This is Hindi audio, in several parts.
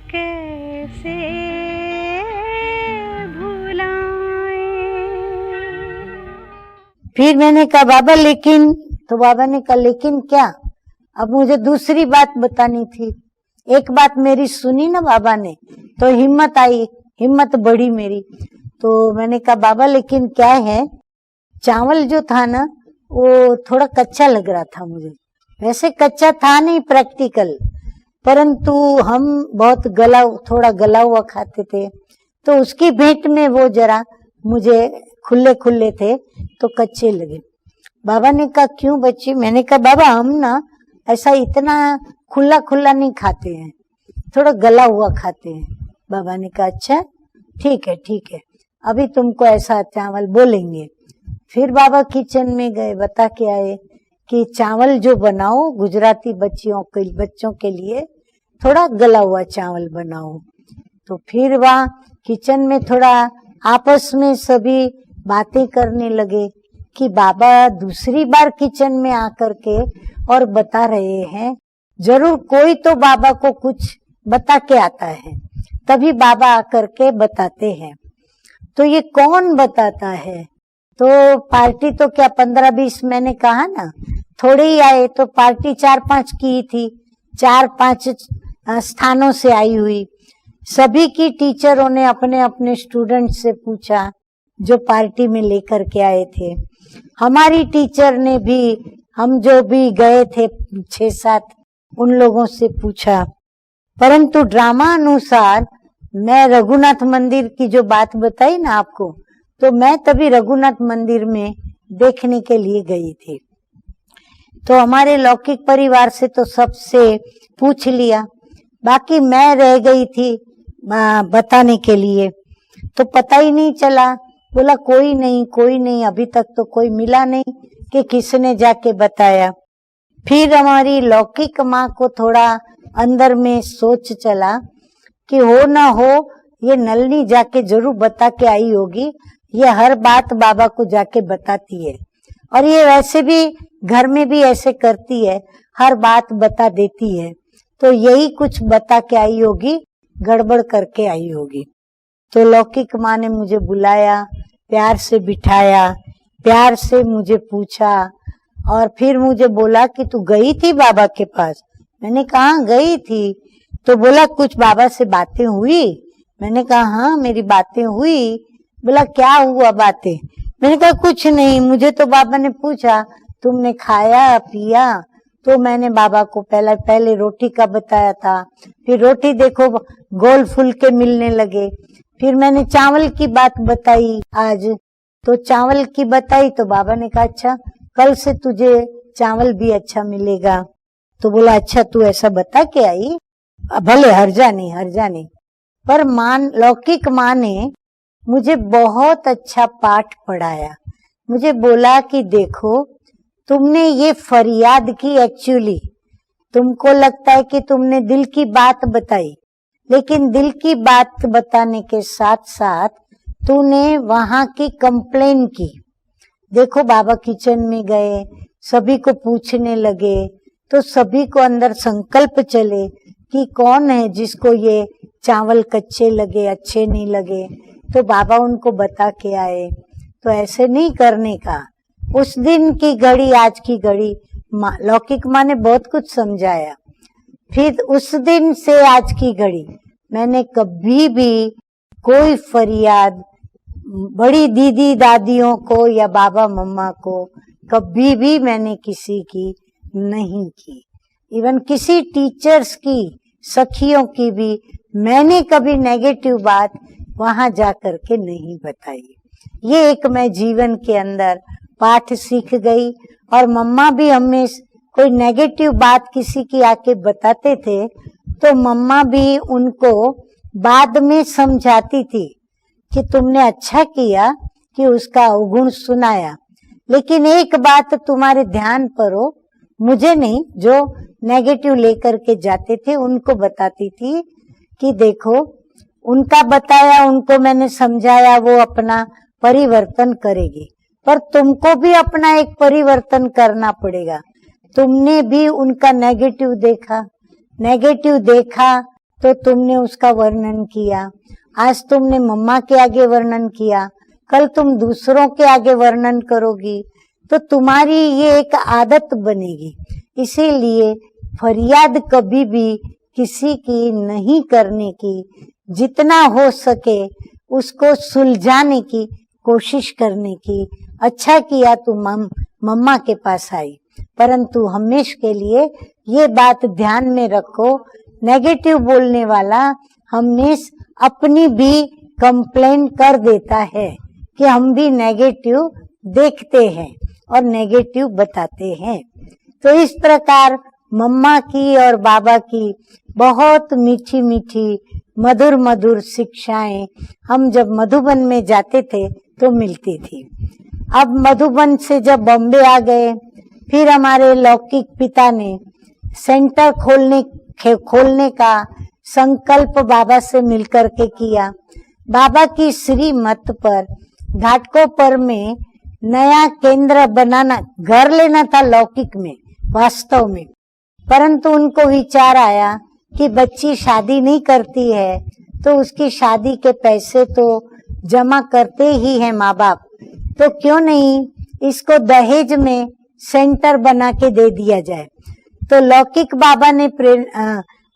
कैसे भुलाएं। फिर मैंने कहा बाबा लेकिन, तो बाबा ने कहा लेकिन क्या, अब मुझे दूसरी बात बतानी थी। एक बात मेरी सुनी ना बाबा ने, तो हिम्मत आई, हिम्मत बढ़ी मेरी। तो मैंने कहा बाबा लेकिन क्या है, चावल जो था ना वो थोड़ा कच्चा लग रहा था मुझे। वैसे कच्चा था नहीं, प्रैक्टिकल, परंतु हम बहुत थोड़ा गला हुआ खाते थे, तो उसकी भेंट में वो जरा मुझे खुले खुले थे तो कच्चे लगे। बाबा ने कहा क्यों बच्ची? मैंने कहा बाबा हम ना ऐसा इतना खुला खुला नहीं खाते हैं, थोड़ा गला हुआ खाते हैं। बाबा ने कहा अच्छा ठीक है, अभी तुमको ऐसा चावल बोलेंगे। फिर बाबा किचन में गए, बता के आए कि चावल जो बनाओ गुजराती बच्चों के लिए थोड़ा गला हुआ चावल बनाओ। तो फिर वहाँ किचन में थोड़ा आपस में सभी बातें करने लगे कि बाबा दूसरी बार किचन में आकर के और बता रहे हैं, जरूर कोई तो बाबा को कुछ बता के आता है, तभी बाबा आकर के बताते हैं। तो ये कौन बताता है? तो पार्टी तो क्या 15-20, मैंने कहा ना थोड़े ही आए, तो पार्टी 4-5 की थी, 4-5 स्थानों से आई हुई। सभी की टीचरों ने अपने अपने स्टूडेंट से पूछा जो पार्टी में लेकर के आए थे। हमारी टीचर ने भी, हम जो भी गए थे 6-7, उन लोगों से पूछा। परंतु ड्रामा अनुसार मैं रघुनाथ मंदिर की जो बात बताई ना आपको, तो मैं तभी रघुनाथ मंदिर में देखने के लिए गई थी। तो हमारे लौकिक परिवार से तो सबसे पूछ लिया, बाकी मैं रह गई थी बताने के लिए, तो पता ही नहीं चला। बोला कोई नहीं, अभी तक तो कोई मिला नहीं कि किसने जाके बताया। फिर हमारी लौकिक माँ को थोड़ा अंदर में सोच चला कि हो ना हो ये नलनी जाके जरूर बता के आई होगी, ये हर बात बाबा को जाके बताती है, और ये वैसे भी घर में भी ऐसे करती है, हर बात बता देती है, तो यही कुछ बता के आई होगी, गड़बड़ करके आई होगी। तो लौकिक माँ ने मुझे बुलाया, प्यार से बिठाया, प्यार से मुझे पूछा, और फिर मुझे बोला कि तू गई थी बाबा के पास? मैंने कहा गई थी। तो बोला कुछ बाबा से बातें हुई? मैंने कहा हाँ मेरी बातें हुई। बोला क्या हुआ बातें? मैंने कहा कुछ नहीं, मुझे तो बाबा ने पूछा तुमने खाया पिया, तो मैंने बाबा को पहले रोटी का बताया था, फिर रोटी देखो गोल फुल के मिलने लगे, फिर मैंने चावल की बात बताई आज, तो चावल की बताई तो बाबा ने कहा अच्छा कल से तुझे चावल भी अच्छा मिलेगा। तो बोला अच्छा तू ऐसा बता के आई, भले हर्जा नहीं। पर लौकिक माँ ने मुझे बहुत अच्छा पाठ पढ़ाया। मुझे बोला कि देखो तुमने ये फरियाद की, एक्चुअली तुमको लगता है कि तुमने दिल की बात बताई, लेकिन दिल की बात बताने के साथ साथ तूने वहां की कंप्लेन की। देखो बाबा किचन में गए, सभी को पूछने लगे, तो सभी को अंदर संकल्प चले कि कौन है जिसको ये चावल कच्चे लगे, अच्छे नहीं लगे, तो बाबा उनको बता के आए। तो ऐसे नहीं करने का। उस दिन की घड़ी आज की घड़ी लौकिक माँ ने बहुत कुछ समझाया। फिर उस दिन से आज की घड़ी मैंने कभी भी कोई फरियाद बड़ी दीदी दादियों को या बाबा मम्मा को कभी भी मैंने किसी की नहीं की। इवन किसी टीचर्स की, सखियों की भी मैंने कभी नेगेटिव बात वहां जाकर के नहीं बताई। ये एक मैं जीवन के अंदर पाठ सीख गई। और मम्मा भी हमें कोई नेगेटिव बात किसी की आके बताते थे तो मम्मा भी उनको बाद में समझाती थी कि तुमने अच्छा किया कि उसका अवगुण सुनाया, लेकिन एक बात तुम्हारे ध्यान पर हो, मुझे नहीं, जो नेगेटिव लेकर के जाते थे उनको बताती थी कि देखो उनका बताया, उनको मैंने समझाया, वो अपना परिवर्तन करेगी, पर तुमको भी अपना एक परिवर्तन करना पड़ेगा। तुमने भी उनका नेगेटिव देखा तो तुमने उसका वर्णन किया, आज तुमने मम्मा के आगे वर्णन किया, कल तुम दूसरों के आगे वर्णन करोगी, तो तुम्हारी ये एक आदत बनेगी। इसीलिए फरियाद कभी भी किसी की नहीं करने की, जितना हो सके उसको सुलझाने की कोशिश करने की। अच्छा किया तुम मम्मा के पास आई, परंतु हमेशा के लिए ये बात ध्यान में रखो, नेगेटिव बोलने वाला हमेशा अपनी भी कंप्लेन कर देता है कि हम भी नेगेटिव देखते हैं और नेगेटिव बताते हैं। तो इस प्रकार मम्मा की और बाबा की बहुत मीठी मीठी मधुर मधुर शिक्षाएं हम जब मधुबन में जाते थे तो मिलती थी। अब मधुबन से जब बॉम्बे आ गए, फिर हमारे लौकिक पिता ने सेंटर खोलने का संकल्प बाबा से मिलकर के किया। बाबा की श्रीमत पर घाटकोपर में नया केंद्र बनाना, घर लेना था लौकिक में वास्तव में, परंतु उनको विचार आया कि बच्ची शादी नहीं करती है तो उसकी शादी के पैसे तो जमा करते ही हैं माँ बाप, तो क्यों नहीं इसको दहेज में सेंटर बना के दे दिया जाए। तो लौकिक बाबा ने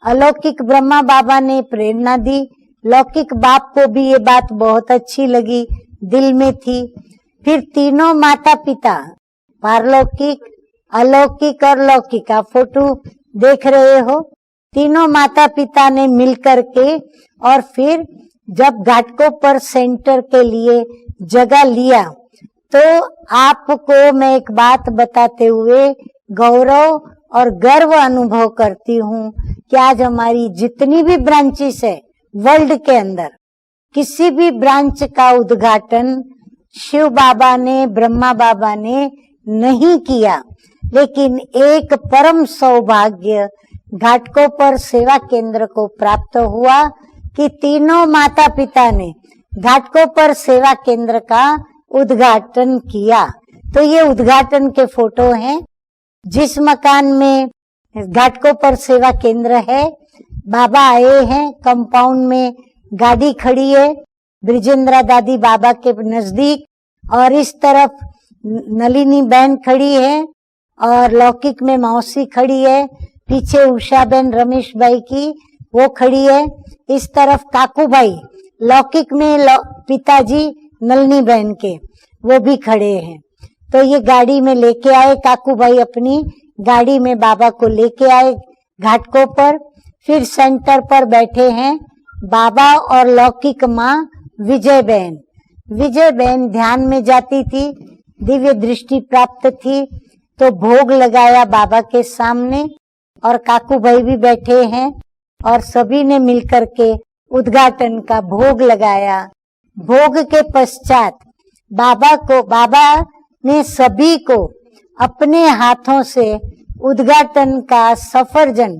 अलौकिक ब्रह्मा बाबा ने प्रेरणा दी। लौकिक बाप को भी ये बात बहुत अच्छी लगी, दिल में थी। फिर तीनों माता पिता, पारलौकिक, अलौकिक और लौकिक, आप फोटो देख रहे हो, तीनों माता पिता ने मिलकर के और फिर जब घाटकोपर सेंटर के लिए जगह लिया, तो आपको मैं एक बात बताते हुए गौरव और गर्व अनुभव करती हूँ कि आज हमारी जितनी भी ब्रांचेस है वर्ल्ड के अंदर, किसी भी ब्रांच का उद्घाटन शिव बाबा ने, ब्रह्मा बाबा ने नहीं किया, लेकिन एक परम सौभाग्य घाटकोपर सेवा केंद्र को प्राप्त हुआ कि तीनों माता पिता ने घाटकोपर सेवा केंद्र का उद्घाटन किया। तो ये उद्घाटन के फोटो हैं। जिस मकान में घाटकोपर सेवा केंद्र है, बाबा आए हैं, कंपाउंड में गाड़ी खड़ी है ब्रिजेंद्रा दादी बाबा के नजदीक, और इस तरफ नलिनी बहन खड़ी है और लौकिक में मौसी खड़ी है, पीछे उषा बहन रमेश भाई की वो खड़ी है, इस तरफ काकू भाई लौकिक में पिताजी नलनी बहन के वो भी खड़े हैं। तो ये गाड़ी में लेके आए, काकू भाई अपनी गाड़ी में बाबा को लेके आए घाटकोपर। फिर सेंटर पर बैठे हैं बाबा और लौकिक माँ विजय बहन। विजय बहन ध्यान में जाती थी, दिव्य दृष्टि प्राप्त थी, तो भोग लगाया बाबा के सामने, और काकू भाई भी बैठे हैं और सभी ने मिलकर के उद्घाटन का भोग लगाया। भोग के पश्चात बाबा ने सभी को अपने हाथों से उद्घाटन का सफरजन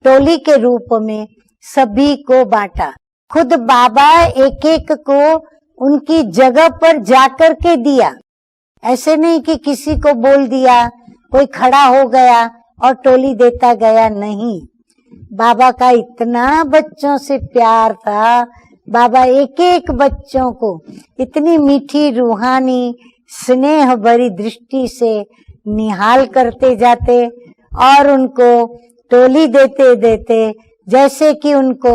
टोली के रूप में सभी को बांटा। खुद बाबा एक एक को उनकी जगह पर जाकर के दिया, ऐसे नहीं कि किसी को बोल दिया, कोई खड़ा हो गया और टोली देता गया, नहीं। बाबा का इतना बच्चों से प्यार था, बाबा एक एक बच्चों को इतनी मीठी रूहानी स्नेह भरी दृष्टि से निहाल करते जाते और उनको टोली देते देते जैसे कि उनको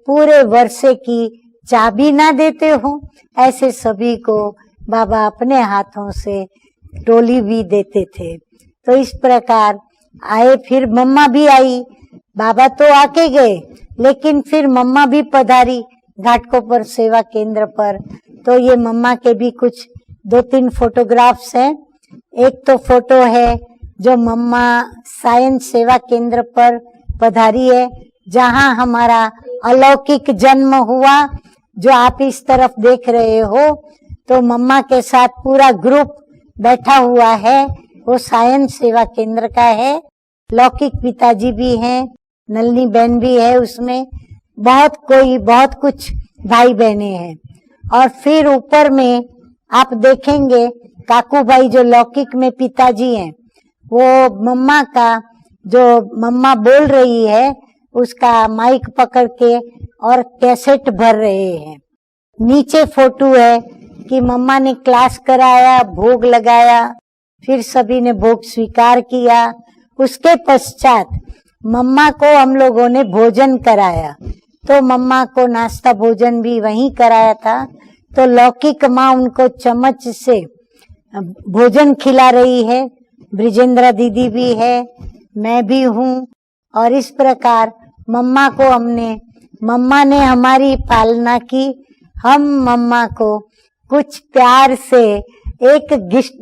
पूरे वर्षे की चाबी ना देते हो, ऐसे सभी को बाबा अपने हाथों से टोली भी देते थे। तो इस प्रकार आए। फिर मम्मा भी आई, बाबा तो आके गए, लेकिन फिर मम्मा भी पधारी घाटकोपर सेवा केंद्र पर। तो ये मम्मा के भी कुछ 2-3 फोटोग्राफ्स हैं। एक तो फोटो है जो मम्मा साइंस सेवा केंद्र पर पधारी है, जहां हमारा अलौकिक जन्म हुआ, जो आप इस तरफ देख रहे हो। तो मम्मा के साथ पूरा ग्रुप बैठा हुआ है, वो साइंस सेवा केंद्र का है। लौकिक पिताजी भी हैं, नलनी बहन भी है उसमें, बहुत कुछ भाई बहने हैं। और फिर ऊपर में आप देखेंगे काकू भाई जो लौकिक में पिताजी हैं, वो मम्मा का जो मम्मा बोल रही है उसका माइक पकड़ के और कैसेट भर रहे हैं। नीचे फोटो है कि मम्मा ने क्लास कराया, भोग लगाया, फिर सभी ने भोग स्वीकार किया। उसके पश्चात मम्मा को हम लोगों ने भोजन कराया, तो मम्मा को नाश्ता भोजन भी वहीं कराया था। तो लौकिक माँ उनको चम्मच से भोजन खिला रही है, ब्रिजेंद्र दीदी भी है, मैं भी हूँ। और इस प्रकार मम्मा ने हमारी पालना की। हम मम्मा को कुछ प्यार से एक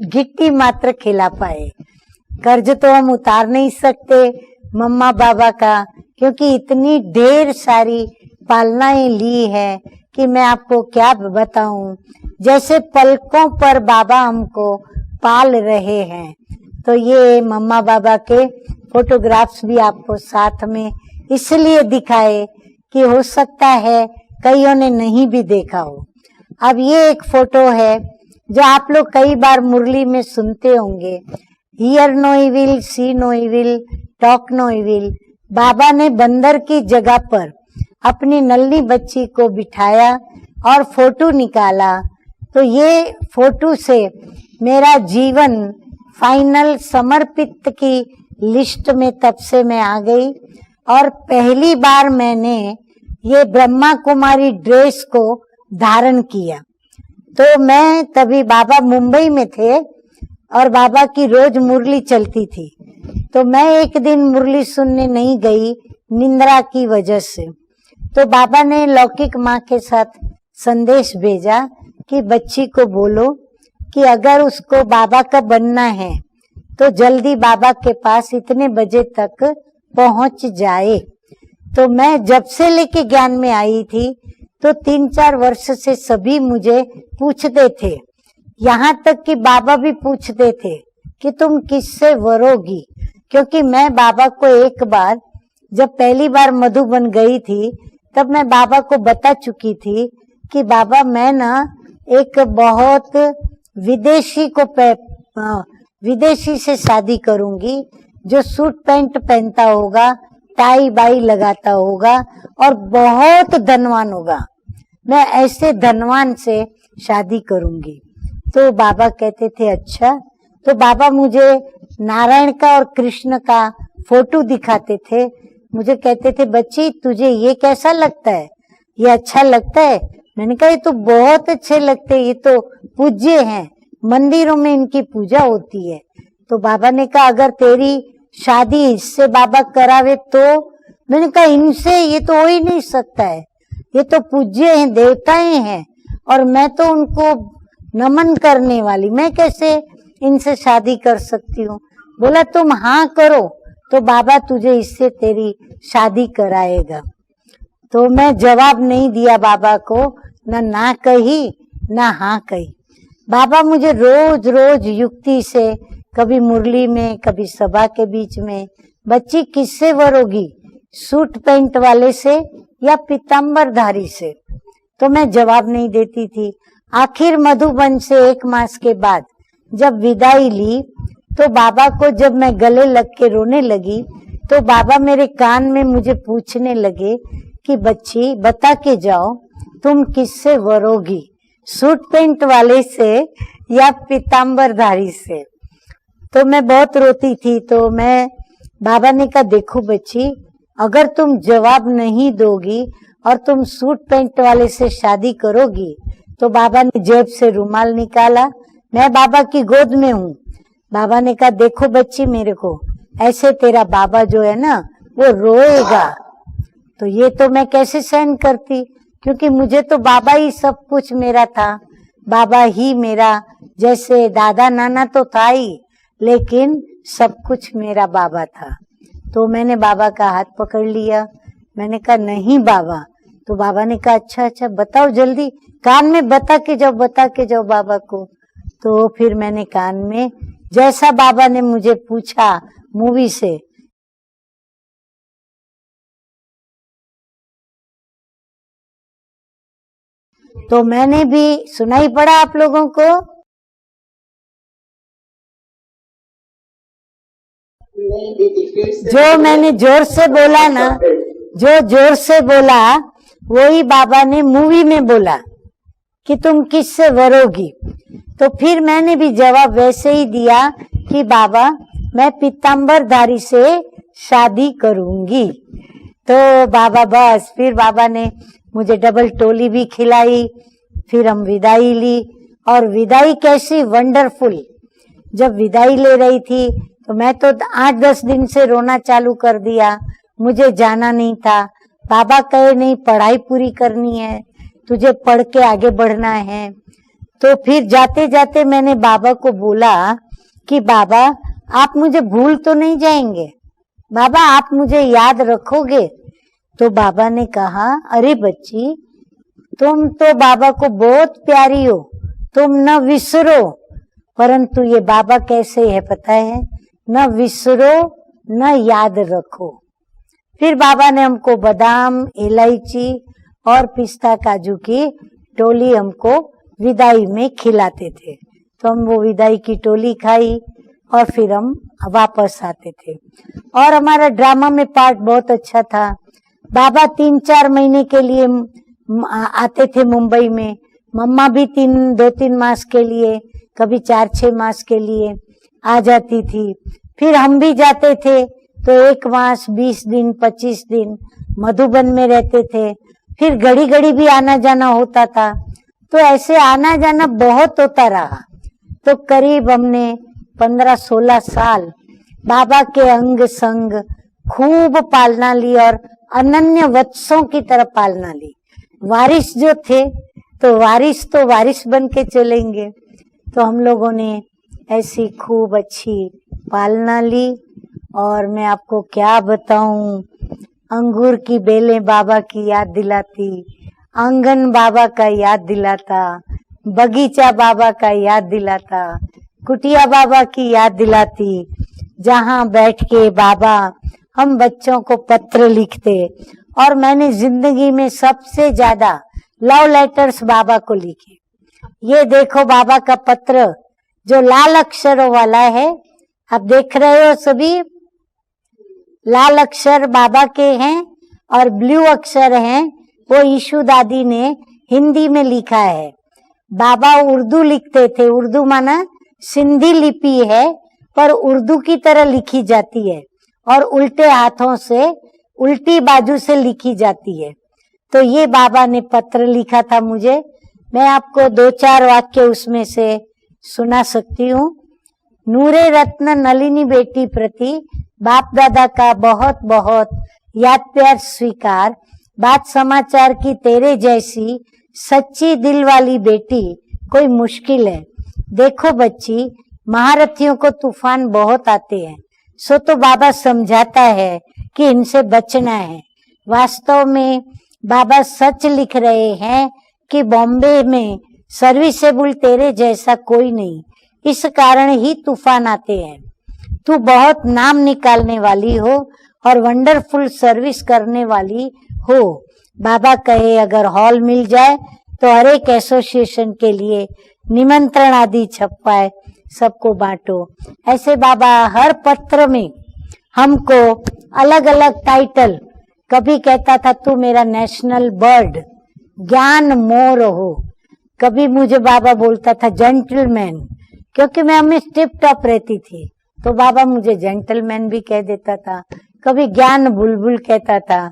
गिट्टी मात्र खिला पाए। कर्ज तो हम उतार नहीं सकते मम्मा बाबा का, क्योंकि इतनी ढेर सारी पालनाएं ली है कि मैं आपको क्या बताऊं। जैसे पलकों पर बाबा हमको पाल रहे हैं। तो ये मम्मा बाबा के फोटोग्राफ्स भी आपको साथ में इसलिए दिखाए कि हो सकता है कईयों ने नहीं भी देखा हो। अब ये एक फोटो है जो आप लोग कई बार मुरली में सुनते होंगे, hear no evil, see no evil, talk no evil. बाबा ने बंदर की जगह पर अपनी नल्ली बच्ची को बिठाया और फोटो निकाला। तो ये फोटो से मेरा जीवन फाइनल समर्पित की लिस्ट में तब से मैं आ गई। और पहली बार मैंने ये ब्रह्मा कुमारी ड्रेस को धारण किया। तो मैं तभी बाबा मुंबई में थे और बाबा की रोज मुरली चलती थी। तो मैं एक दिन मुरली सुनने नहीं गई निंद्रा की वजह से। तो बाबा ने लौकिक माँ के साथ संदेश भेजा कि बच्ची को बोलो कि अगर उसको बाबा का बनना है तो जल्दी बाबा के पास इतने बजे तक पहुंच जाए। तो मैं जब से लेके ज्ञान में आई थी तो 3-4 वर्ष से सभी मुझे पूछते थे, यहाँ तक कि बाबा भी पूछते थे कि तुम किससे वरोगी। क्योंकि मैं बाबा को एक बार जब पहली बार मधुबन गई थी तब मैं बाबा को बता चुकी थी कि बाबा मैं ना एक बहुत विदेशी से शादी करूंगी जो सूट पैंट पहनता होगा, टाई बाई लगाता होगा और बहुत धनवान होगा। मैं ऐसे धनवान से शादी करूंगी। तो बाबा कहते थे अच्छा। तो बाबा मुझे नारायण का और कृष्ण का फोटो दिखाते थे। मुझे कहते थे बच्ची तुझे ये कैसा लगता है, ये अच्छा लगता है? मैंने कहा ये तो बहुत अच्छे लगते हैं, ये तो पूज्य हैं, मंदिरों में इनकी पूजा होती है। तो बाबा ने कहा अगर तेरी शादी इससे बाबा करावे तो? मैंने कहा इनसे ये तो हो ही नहीं सकता है, ये तो पूज्य हैं, देवताएं हैं और मैं तो उनको नमन करने वाली, मैं कैसे इनसे शादी कर सकती हूँ? बोला तुम हाँ करो तो बाबा तुझे इससे तेरी शादी कराएगा। तो मैं जवाब नहीं दिया बाबा को, ना कही ना हाँ कही। बाबा मुझे रोज रोज युक्ति से, कभी मुरली में कभी सभा के बीच में, बच्ची किससे वरोगी, सूट पैंट वाले से या पीताम्बरधारी से? तो मैं जवाब नहीं देती थी। आखिर मधुबन से 1 मास के बाद जब विदाई ली तो बाबा को जब मैं गले लग के रोने लगी तो बाबा मेरे कान में मुझे पूछने लगे कि बच्ची बता के जाओ तुम किससे वरोगी, सूट पैंट वाले से या पीताम्बरधारी से? तो मैं बहुत रोती थी। तो बाबा ने कहा देखो बच्ची अगर तुम जवाब नहीं दोगी और तुम सूट पैंट वाले से शादी करोगी तो बाबा ने जेब से रुमाल निकाला, मैं बाबा की गोद में हूँ। बाबा ने कहा देखो बच्ची मेरे को ऐसे तेरा बाबा जो है ना वो रोएगा। तो ये तो मैं कैसे सहन करती, क्योंकि मुझे तो बाबा ही सब कुछ मेरा था, बाबा ही मेरा, जैसे दादा नाना तो था ही लेकिन सब कुछ मेरा बाबा था। तो मैंने बाबा का हाथ पकड़ लिया, मैंने कहा नहीं बाबा। तो बाबा ने कहा अच्छा बताओ जल्दी, कान में बता के जाओ बाबा को। तो फिर मैंने कान में जैसा बाबा ने मुझे पूछा मूवी से, तो मैंने भी सुनाई पड़ा आप लोगों को? जो मैंने जोर से बोला ना, जो जोर से बोला वही बाबा ने मूवी में बोला कि तुम किससे वरोगी। तो फिर मैंने भी जवाब वैसे ही दिया कि बाबा मैं पीतांबरधारी से शादी करूंगी। तो बाबा बस फिर बाबा ने मुझे डबल टोली भी खिलाई। फिर हम विदाई ली, और विदाई कैसी वंडरफुल। जब विदाई ले रही थी तो मैं तो 8-10 दिन से रोना चालू कर दिया। मुझे जाना नहीं था। बाबा कहे नहीं, पढ़ाई पूरी करनी है, तुझे पढ़ के आगे बढ़ना है। तो फिर जाते जाते मैंने बाबा को बोला कि बाबा आप मुझे भूल तो नहीं जाएंगे, बाबा आप मुझे याद रखोगे। तो बाबा ने कहा, अरे बच्ची तुम तो बाबा को बहुत प्यारी हो, तुम न विसरो। परंतु ये बाबा कैसे है पता है, न विसरो न याद रखो। फिर बाबा ने हमको बादाम, इलायची और पिस्ता काजू की टोली हमको विदाई में खिलाते थे। तो हम वो विदाई की टोली खाई और फिर हम वापस आते थे। और हमारा ड्रामा में पार्ट बहुत अच्छा था। बाबा 3-4 महीने के लिए आते थे मुंबई में, मम्मा भी 2-3 मास के लिए, कभी 4-6 मास के लिए आ जाती थी। फिर हम भी जाते थे तो 1 मास 20 दिन 25 दिन मधुबन में रहते थे। फिर घड़ी घड़ी भी आना जाना होता था। तो ऐसे आना जाना बहुत होता रहा। तो करीब हमने 15-16 साल बाबा के अंग संग खूब पालना ली और अनन्य वत्सों की तरह पालना ली। वारिस जो थे तो वारिस बन के चलेंगे। तो हम लोगों ने ऐसी खूब अच्छी पालना ली। और मैं आपको क्या बताऊं, अंगूर की बेलें बाबा की याद दिलाती, आंगन बाबा का याद दिलाता, बगीचा बाबा का याद दिलाता, कुटिया बाबा की याद दिलाती, जहां बैठ के बाबा हम बच्चों को पत्र लिखते। और मैंने जिंदगी में सबसे ज्यादा लव लेटर्स बाबा को लिखे। ये देखो बाबा का पत्र जो लाल अक्षरों वाला है, आप देख रहे हो सभी, लाल अक्षर बाबा के हैं और ब्लू अक्षर हैं, वो ईशु दादी ने हिंदी में लिखा है। बाबा उर्दू लिखते थे, उर्दू माना सिंधी लिपि है पर उर्दू की तरह लिखी जाती है और उल्टे हाथों से उल्टी बाजू से लिखी जाती है। तो ये बाबा ने पत्र लिखा था मुझे। मैं आपको 2-4 वाक्य उसमें से सुना सकती हूँ। नूरे रत्न नलिनी बेटी प्रति बाप दादा का बहुत बहुत याद प्यार स्वीकार। बात समाचार की तेरे जैसी सच्ची दिल वाली बेटी कोई मुश्किल है। देखो बच्ची, महारथियों को तूफान बहुत आते हैं, सो तो बाबा समझाता है कि इनसे बचना है। वास्तव में बाबा सच लिख रहे हैं कि बॉम्बे में सर्विसेबल तेरे जैसा कोई नहीं, इस कारण ही तूफान आते हैं। तू बहुत नाम निकालने वाली हो और वंडरफुल सर्विस करने वाली हो। बाबा कहे अगर हॉल मिल जाए तो हर एक एसोसिएशन के लिए निमंत्रण आदि छपवाए, सबको बांटो। ऐसे बाबा हर पत्र में हमको अलग अलग टाइटल, कभी कहता था तू मेरा नेशनल बर्ड ज्ञान मोर हो, कभी मुझे बाबा बोलता था जेंटलमैन, क्योंकि मैं हमेशा टिप टॉप रहती थी तो बाबा मुझे जेंटलमैन भी कह देता था। कभी ज्ञान बुलबुल कहता था,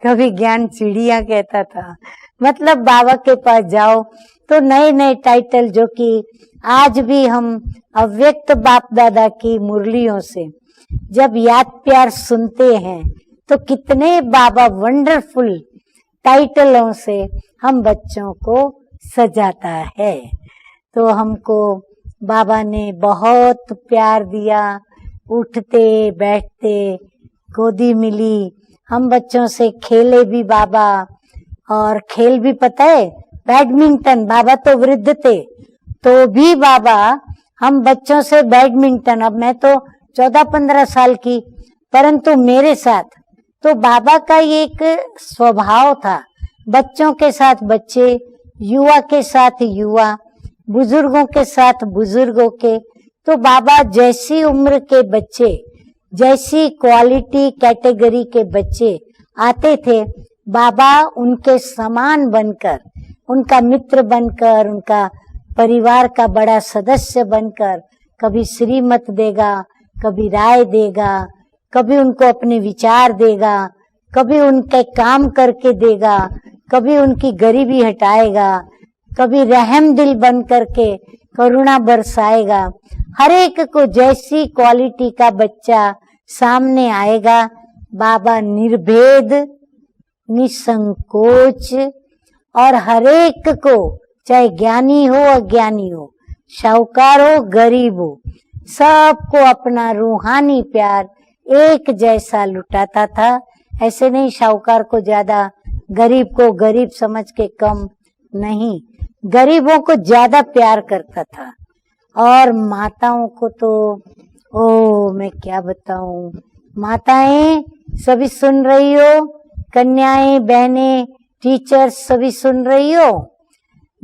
कभी ज्ञान चिड़िया कहता था। मतलब बाबा के पास जाओ तो नए नए टाइटल, जो कि आज भी हम अव्यक्त बाप दादा की मुरलियों से जब याद प्यार सुनते हैं तो कितने बाबा वंडरफुल टाइटलों से हम बच्चों को सजाता है। तो हमको बाबा ने बहुत प्यार दिया, उठते बैठते गोदी मिली, हम बच्चों से खेले भी बाबा। और खेल भी पता है, बैडमिंटन, बाबा तो वृद्ध थे तो भी बाबा हम बच्चों से बैडमिंटन, अब मैं तो 14-15 साल की, परंतु मेरे साथ तो बाबा का ये एक स्वभाव था, बच्चों के साथ बच्चे, युवा के साथ युवा, बुजुर्गों के साथ बुजुर्गों के। तो बाबा जैसी उम्र के बच्चे, जैसी क्वालिटी कैटेगरी के बच्चे आते थे, बाबा उनके समान बनकर, उनका मित्र बनकर, उनका परिवार का बड़ा सदस्य बनकर कभी श्रीमत देगा, कभी राय देगा, कभी उनको अपने विचार देगा, कभी उनके काम करके देगा, कभी उनकी गरीबी हटाएगा, कभी रहम दिल बन करके करुणा बरसाएगा। हर एक को जैसी क्वालिटी का बच्चा सामने आएगा, बाबा निर्भेद, निसंकोच और हर एक को, चाहे ज्ञानी हो अज्ञानी हो, शाहूकार हो गरीब हो, सबको अपना रूहानी प्यार एक जैसा लुटाता था। ऐसे नहीं शाहूकार को ज्यादा, गरीब को गरीब समझ के कम नहीं, गरीबों को ज्यादा प्यार करता था। और माताओं को तो मैं क्या बताऊं, माताएं सभी सुन रही हो, कन्याएं, बहनें, टीचर्स सभी सुन रही हो,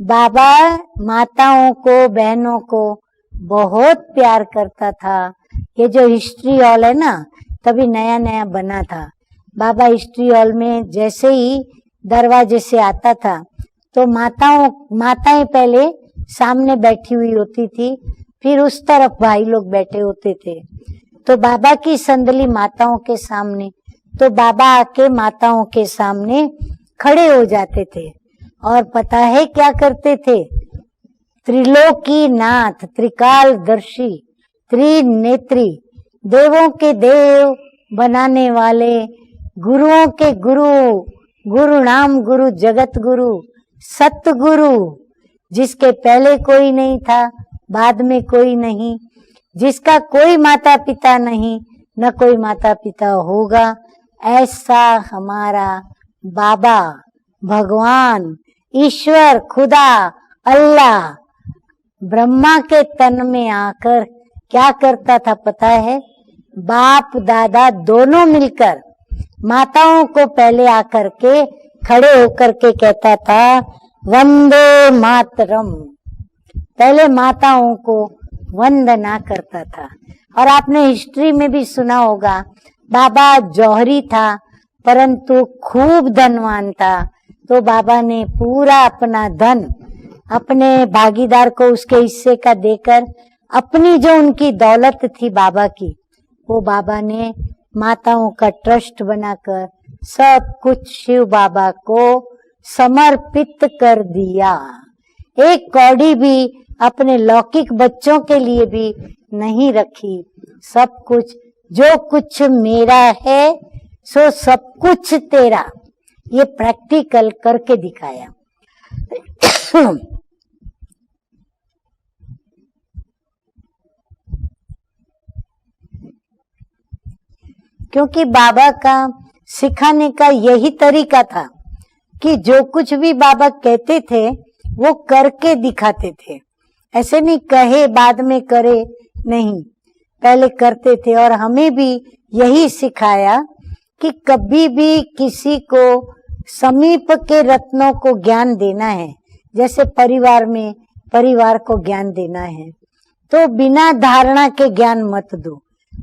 बाबा माताओं को, बहनों को बहुत प्यार करता था। ये जो हिस्ट्री हॉल है ना, तभी नया नया बना था। बाबा हिस्ट्री हॉल में जैसे ही दरवाजे से आता था तो माताएं पहले सामने बैठी हुई होती थी, फिर उस तरफ भाई लोग बैठे होते थे। तो बाबा की संदली माताओं के सामने, तो बाबा आके माताओं के सामने खड़े हो जाते थे और पता है क्या करते थे? त्रिलोकी नाथ, त्रिकालदर्शी, त्रिनेत्री, देवों के देव बनाने वाले, गुरुओं के गुरु, गुरु नाम गुरु, जगत गुरु, सतगुरु, जिसके पहले कोई नहीं था, बाद में कोई नहीं, जिसका कोई माता पिता नहीं, न कोई माता पिता होगा, ऐसा हमारा बाबा, भगवान, ईश्वर, खुदा, अल्लाह ब्रह्मा के तन में आकर क्या करता था पता है? बाप दादा दोनों मिलकर माताओं को पहले आकर के खड़े होकर के कहता था वंदे मातरम। पहले माताओं को वंदना करता था। और आपने हिस्ट्री में भी सुना होगा, बाबा जौहरी था परंतु खूब धनवान था, तो बाबा ने पूरा अपना धन अपने भागीदार को उसके हिस्से का देकर, अपनी जो उनकी दौलत थी बाबा की, वो बाबा ने माताओं का ट्रस्ट बनाकर सब कुछ शिव बाबा को समर्पित कर दिया। एक कौड़ी भी अपने लौकिक बच्चों के लिए भी नहीं रखी। सब कुछ, जो कुछ मेरा है सो सब कुछ तेरा, ये प्रैक्टिकल करके दिखाया। क्योंकि बाबा का सिखाने का यही तरीका था कि जो कुछ भी बाबा कहते थे वो करके दिखाते थे। ऐसे नहीं कहे बाद में करे, नहीं, पहले करते थे। और हमें भी यही सिखाया कि कभी भी किसी को समीप के रत्नों को ज्ञान देना है, जैसे परिवार में परिवार को ज्ञान देना है, तो बिना धारणा के ज्ञान मत दो।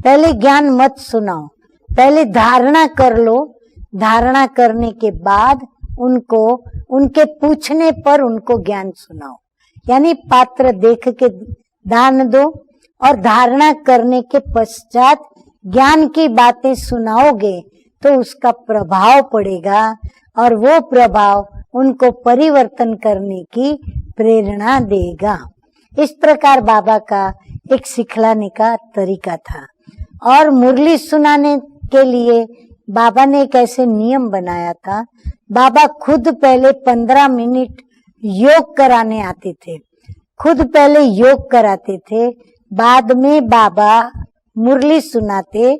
पहले ज्ञान मत सुनाओ, पहले धारणा कर लो। धारणा करने के बाद उनको, उनके पूछने पर उनको ज्ञान सुनाओ। यानी पात्र देख के दान दो और धारणा करने के पश्चात ज्ञान की बातें सुनाओगे तो उसका प्रभाव पड़ेगा और वो प्रभाव उनको परिवर्तन करने की प्रेरणा देगा। इस प्रकार बाबा का एक सिखलाने का तरीका था। और मुरली सुनाने के लिए बाबा ने एक ऐसे नियम बनाया था। बाबा खुद पहले 15 मिनट योग कराने आते थे, खुद पहले योग कराते थे, बाद में बाबा मुरली सुनाते।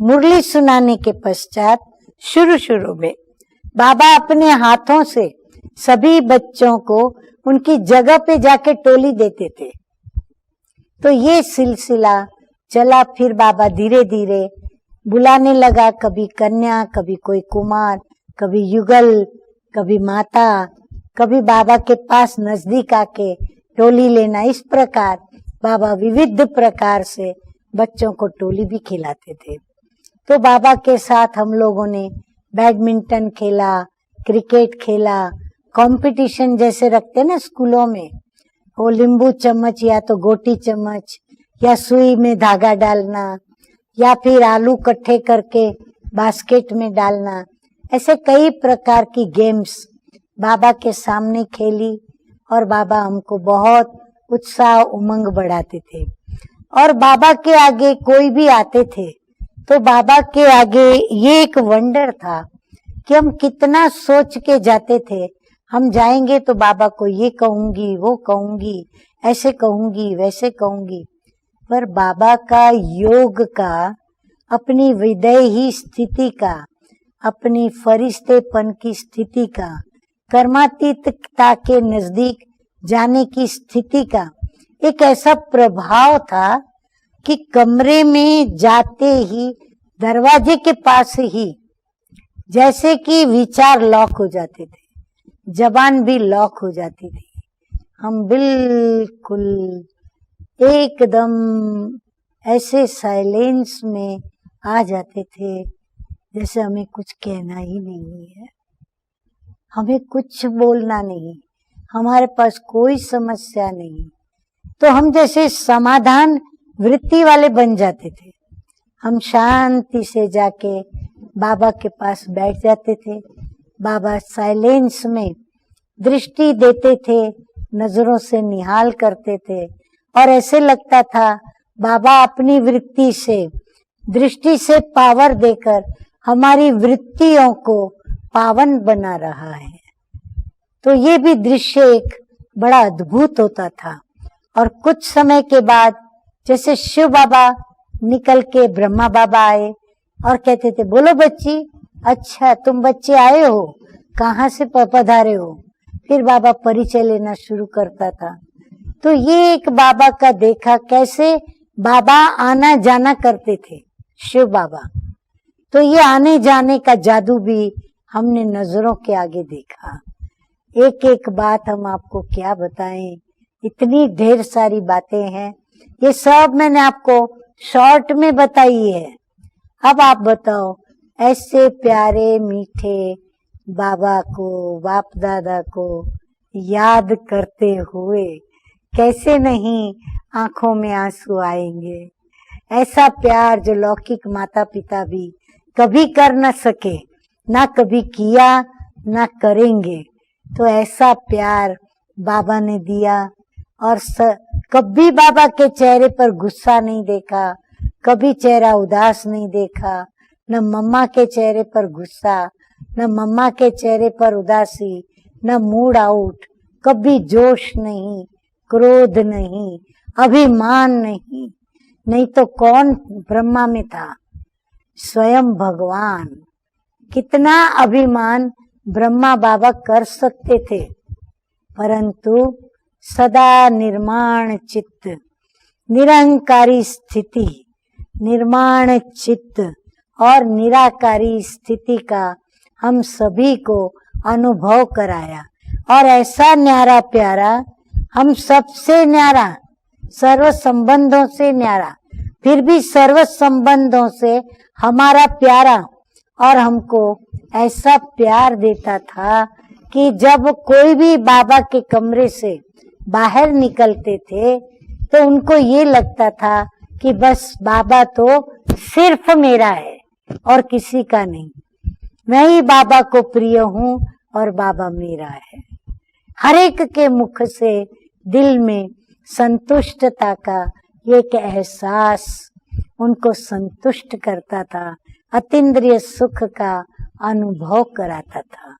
मुरली सुनाने के पश्चात शुरू में बाबा अपने हाथों से सभी बच्चों को उनकी जगह पे जाके टोली देते थे। तो ये सिलसिला चला। फिर बाबा धीरे धीरे बुलाने लगा, कभी कन्या, कभी कोई कुमार, कभी युगल, कभी माता, कभी बाबा के पास नजदीक आके टोली लेना। इस प्रकार बाबा विविध प्रकार से बच्चों को टोली भी खिलाते थे। तो बाबा के साथ हम लोगों ने बैडमिंटन खेला, क्रिकेट खेला, कंपटीशन जैसे रखते ना स्कूलों में, वो नींबू चम्मच या तो गोटी चम्मच या सुई में धागा डालना या फिर आलू इकट्ठे करके बास्केट में डालना, ऐसे कई प्रकार की गेम्स बाबा के सामने खेली और बाबा हमको बहुत उत्साह उमंग बढ़ाते थे। और बाबा के आगे कोई भी आते थे तो बाबा के आगे ये एक वंडर था कि हम कितना सोच के जाते थे, हम जाएंगे तो बाबा को ये कहूंगी, वो कहूंगी, ऐसे कहूंगी, वैसे कहूंगी। पर बाबा का योग का, अपनी विदेही स्थिति का, अपनी फरिश्तेपन की स्थिति का, कर्मातीतता के नजदीक जाने की स्थिति का एक ऐसा प्रभाव था कि कमरे में जाते ही दरवाजे के पास ही जैसे कि विचार लॉक हो जाते थे, जबान भी लॉक हो जाती थी। हम बिल्कुल एकदम ऐसे साइलेंस में आ जाते थे जैसे हमें कुछ कहना ही नहीं है, हमें कुछ बोलना नहीं, हमारे पास कोई समस्या नहीं। तो हम जैसे समाधान वृत्ति वाले बन जाते थे। हम शांति से जाके बाबा के पास बैठ जाते थे। बाबा साइलेंस में दृष्टि देते थे, नजरों से निहाल करते थे और ऐसे लगता था बाबा अपनी वृत्ति से, दृष्टि से पावर देकर हमारी वृत्तियों को पावन बना रहा है। तो ये भी दृश्य एक बड़ा अद्भुत होता था। और कुछ समय के बाद जैसे शिव बाबा निकल के ब्रह्मा बाबा आए और कहते थे, बोलो बच्ची, अच्छा तुम बच्चे आए हो, कहाँ से पधारे हो। फिर बाबा परिचय लेना शुरू करता था। तो ये एक बाबा का देखा, कैसे बाबा आना जाना करते थे, शिव बाबा। तो ये आने जाने का जादू भी हमने नजरों के आगे देखा। एक एक बात हम आपको क्या बताएं, इतनी ढेर सारी बातें हैं, ये सब मैंने आपको शॉर्ट में बताई है। अब आप बताओ, ऐसे प्यारे मीठे बाबा को, बाप दादा को याद करते हुए कैसे नहीं आंखों में आंसू आएंगे। ऐसा प्यार जो लौकिक माता पिता भी कभी कर न सके, ना कभी किया, ना करेंगे। तो ऐसा प्यार बाबा ने दिया। और कभी बाबा के चेहरे पर गुस्सा नहीं देखा, कभी चेहरा उदास नहीं देखा, न मम्मा के चेहरे पर गुस्सा, न मम्मा के चेहरे पर उदासी, न मूड आउट, कभी जोश नहीं, क्रोध नहीं, अभिमान नहीं। नहीं तो कौन ब्रह्मा में था? स्वयं भगवान। कितना अभिमान ब्रह्मा बाबा कर सकते थे, परंतु सदा निर्माण चित्त, निरंकारी स्थिति, निर्माण चित्त और निराकारी स्थिति का हम सभी को अनुभव कराया। और ऐसा न्यारा प्यारा, हम सबसे न्यारा, सर्व संबंधों से न्यारा, फिर भी सर्व संबंधों से हमारा प्यारा, और हमको ऐसा प्यार देता था कि जब कोई भी बाबा के कमरे से बाहर निकलते थे तो उनको ये लगता था कि बस बाबा तो सिर्फ मेरा है और किसी का नहीं, मैं ही बाबा को प्रिय हूँ और बाबा मेरा है। हर एक के मुख से दिल में संतुष्टता का एक एहसास उनको संतुष्ट करता था, अतीन्द्रिय सुख का अनुभव कराता था।